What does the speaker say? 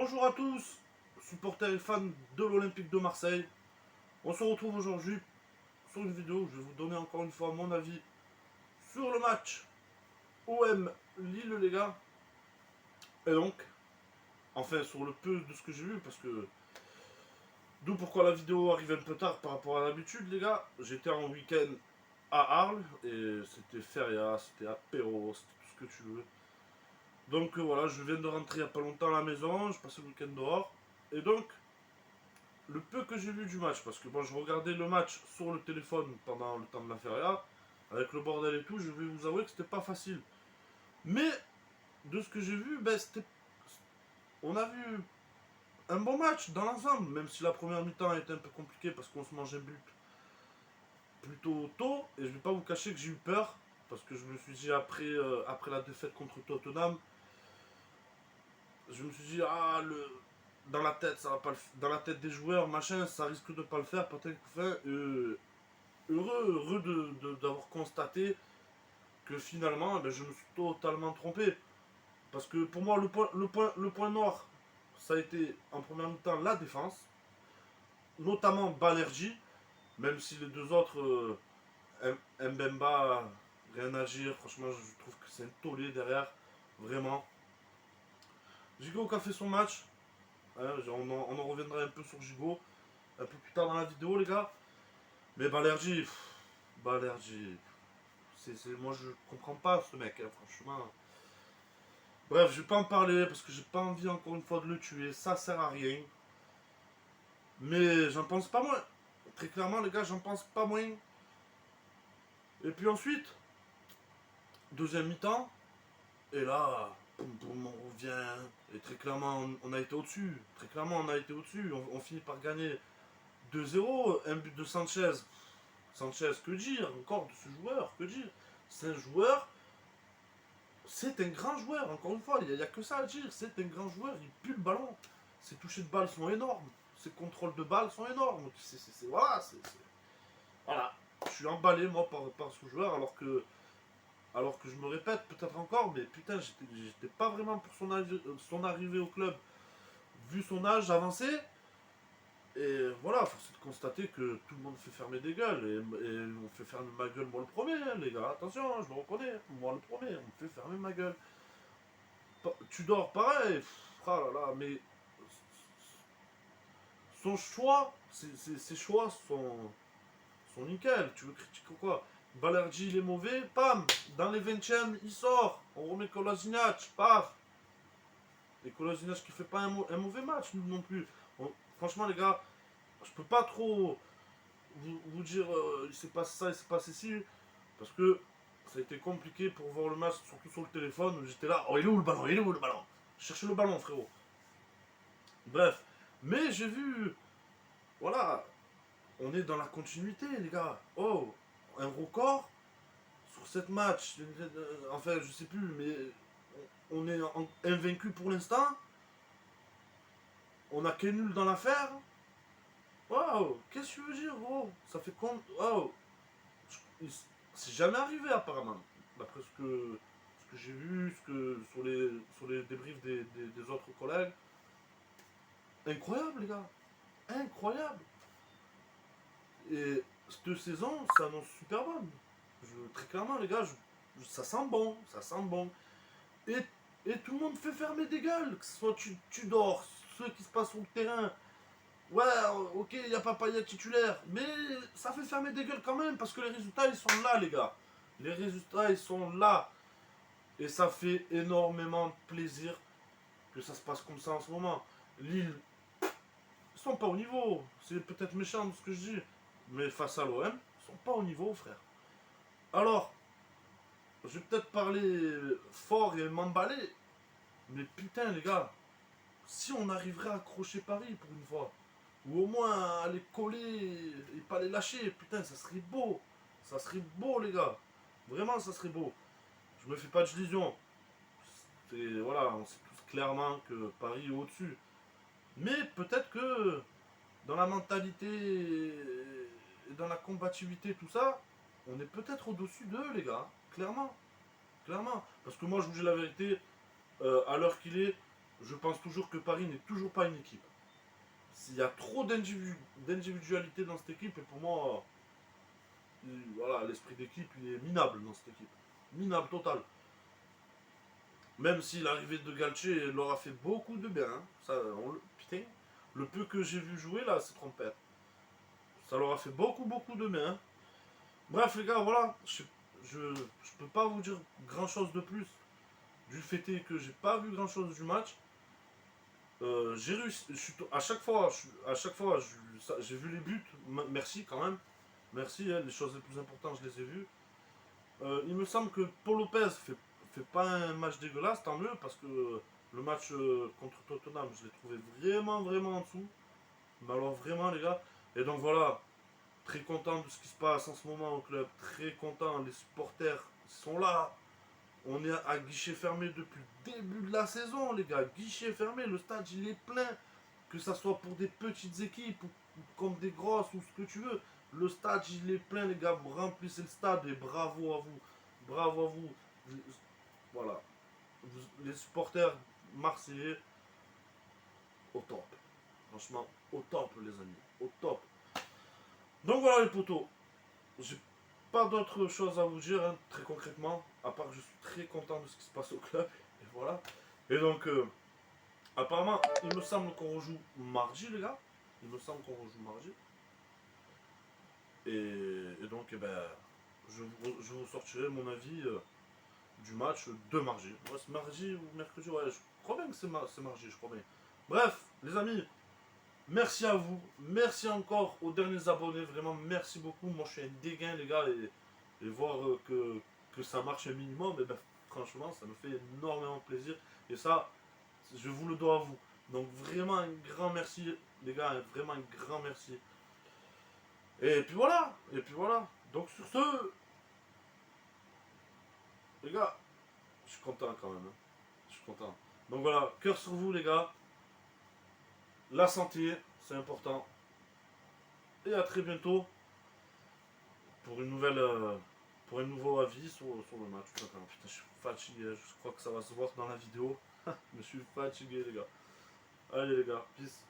Bonjour à tous, supporters et fans de l'Olympique de Marseille. On se retrouve aujourd'hui sur une vidéo où je vais vous donner encore une fois mon avis sur le match OM Lille, les gars. Et donc, enfin sur le peu de ce que j'ai vu, parce que d'où pourquoi la vidéo arrive un peu tard par rapport à l'habitude, les gars. J'étais en week-end à Arles et c'était feria, c'était apéro, c'était tout ce que tu veux. Donc voilà, je viens de rentrer il n'y a pas longtemps à la maison, je passais le week-end dehors. Et donc, le peu que j'ai vu du match, parce que bon, je regardais le match sur le téléphone pendant le temps de la feria, avec le bordel et tout, je vais vous avouer que c'était pas facile. Mais de ce que j'ai vu, ben, on a vu un bon match dans l'ensemble, même si la première mi-temps a été un peu compliquée parce qu'on se mangeait un but plutôt tôt, et je vais pas vous cacher que j'ai eu peur, parce que je me suis dit après la défaite contre Tottenham, je me suis dit, dans la tête, ça va pas dans la tête des joueurs, machin, ça risque de pas le faire, peut-être heureux d'avoir constaté que finalement, ben, je me suis totalement trompé. Parce que pour moi, le point noir, ça a été en première mi-temps la défense, notamment Balerji, même si les deux autres, Mbemba, rien à dire, franchement, je trouve que c'est un tollé derrière, vraiment. Gigot qui a fait son match, hein, on en reviendra un peu sur Gigot un peu plus tard dans la vidéo, les gars. Mais Balerji, moi je comprends pas ce mec, hein, franchement. Bref, je vais pas en parler parce que j'ai pas envie encore une fois de le tuer, ça sert à rien. Mais j'en pense pas moins. Très clairement, les gars, j'en pense pas moins. Et puis ensuite, deuxième mi-temps, et là, boum boum, on revient. Et très clairement, on a été au-dessus. Très clairement, on a été au-dessus. On finit par gagner 2-0. Un but de Sanchez. Sanchez, que dire encore de ce joueur? Que dire? C'est un joueur. C'est un grand joueur, encore une fois, il n'y a que ça à dire. C'est un grand joueur, il pue le ballon. Ses touchés de balle sont énormes. Ses contrôles de balle sont énormes. Voilà. Je suis emballé, moi, par ce joueur, alors que je me répète peut-être encore, mais putain, j'étais pas vraiment pour son arrivée au club, vu son âge avancé. Et voilà, force est de constater que tout le monde fait fermer des gueules. Et on fait fermer ma gueule, moi le premier, hein, les gars. Attention, je me reconnais. Moi le premier, on me fait fermer ma gueule. Tu dors pareil. Ah là là, mais son choix, ses choix sont nickel. Tu veux critiquer quoi? Balerji, il est mauvais, pam, dans les 20e, il sort. On remet Kolasinac, paf. Et Kolasinac qui fait pas un mauvais match non plus. Franchement, les gars, je peux pas trop vous dire il s'est passé ça, il s'est passé ci, parce que ça a été compliqué pour voir le match, surtout sur le téléphone, où j'étais là, oh il est où le ballon, il est où le ballon? Cherchez le ballon, frérot. Bref, mais j'ai vu, voilà, on est dans la continuité, les gars. Oh, un record sur 7 matchs. Enfin, je sais plus, mais on est invaincu pour l'instant. On a qu'un nul dans l'affaire. Waouh, qu'est-ce que tu veux dire, gros? Ça fait con. Waouh, c'est jamais arrivé apparemment. D'après ce que j'ai vu, sur les débriefs des autres collègues. Incroyable, les gars. Incroyable. Et cette saison s'annonce super bonne. Très clairement, les gars, ça sent bon. Ça sent bon. Et, et tout le monde fait fermer des gueules. Que ce soit tu dors, ce qui se passe sur le terrain. Ouais, ok, il n'y a pas Payet titulaire. Mais ça fait fermer des gueules quand même. Parce que les résultats, ils sont là, les gars. Les résultats, ils sont là. Et ça fait énormément plaisir que ça se passe comme ça en ce moment. Lille, ils sont pas au niveau. C'est peut-être méchant de ce que je dis. Mais face à l'OM, ils sont pas au niveau, frère. Alors, je vais peut-être parler fort et m'emballer. Mais putain, les gars, si on arriverait à accrocher Paris pour une fois, ou au moins à les coller et pas les lâcher, putain, ça serait beau. Ça serait beau, les gars. Vraiment, ça serait beau. Je me fais pas d'illusions. Voilà, on sait tous clairement que Paris est au-dessus. Mais peut-être que dans la mentalité et dans la combativité, tout ça, on est peut-être au-dessus d'eux, les gars. Clairement. Clairement. Parce que moi, je vous dis la vérité, à l'heure qu'il est, je pense toujours que Paris n'est toujours pas une équipe. Il y a trop d'individualité dans cette équipe et pour moi, voilà, l'esprit d'équipe il est minable dans cette équipe. Minable total. Même si l'arrivée de Galtier leur a fait beaucoup de bien. Hein. Ça, putain, le peu que j'ai vu jouer là, c'est trompette. Ça leur a fait beaucoup, beaucoup de bien. Hein. Bref, les gars, voilà. Je peux pas vous dire grand chose de plus. Du fait est que j'ai pas vu grand chose du match. J'ai réussi. À chaque fois, j'ai vu les buts. Merci quand même. Merci, hein, les choses les plus importantes, je les ai vues. Il me semble que Paul Lopez fait pas un match dégueulasse, tant mieux, parce que le match contre Tottenham, je l'ai trouvé vraiment, vraiment en dessous. Mais alors vraiment, les gars. Et donc voilà, très content de ce qui se passe en ce moment au club. Très content, les supporters sont là. On est à guichet fermé depuis le début de la saison, les gars. Guichet fermé, le stade il est plein. Que ça soit pour des petites équipes ou comme des grosses ou ce que tu veux. Le stade il est plein, les gars. Vous remplissez le stade et bravo à vous. Bravo à vous. Voilà. Les supporters marseillais au top. Franchement, au top, les amis. Au top. Donc voilà, les potos. J'ai pas d'autre chose à vous dire, hein, très concrètement. À part que je suis très content de ce qui se passe au club. Et voilà. Et donc, apparemment, il me semble qu'on rejoue mardi, les gars. Il me semble qu'on rejoue mardi. Et donc, eh ben, je vous sortirai mon avis du match de mardi. Ouais, c'est mardi ou mercredi, ouais, je crois bien que c'est mardi, je crois bien. Bref, les amis, merci à vous. Merci encore aux derniers abonnés. Vraiment, merci beaucoup. Moi, je suis un dégain, les gars. Et voir que ça marche un minimum, et ben, franchement, ça me fait énormément plaisir. Et ça, je vous le dois à vous. Donc, vraiment un grand merci, les gars. Vraiment un grand merci. Et puis voilà. Et puis voilà. Donc, sur ce, les gars, je suis content quand même. Hein. Je suis content. Donc voilà, cœur sur vous, les gars. La santé, c'est important. Et à très bientôt pour une nouvelle, pour un nouveau avis sur le match. Putain, je suis fatigué. Je crois que ça va se voir dans la vidéo. Je suis fatigué, les gars. Allez, les gars, peace.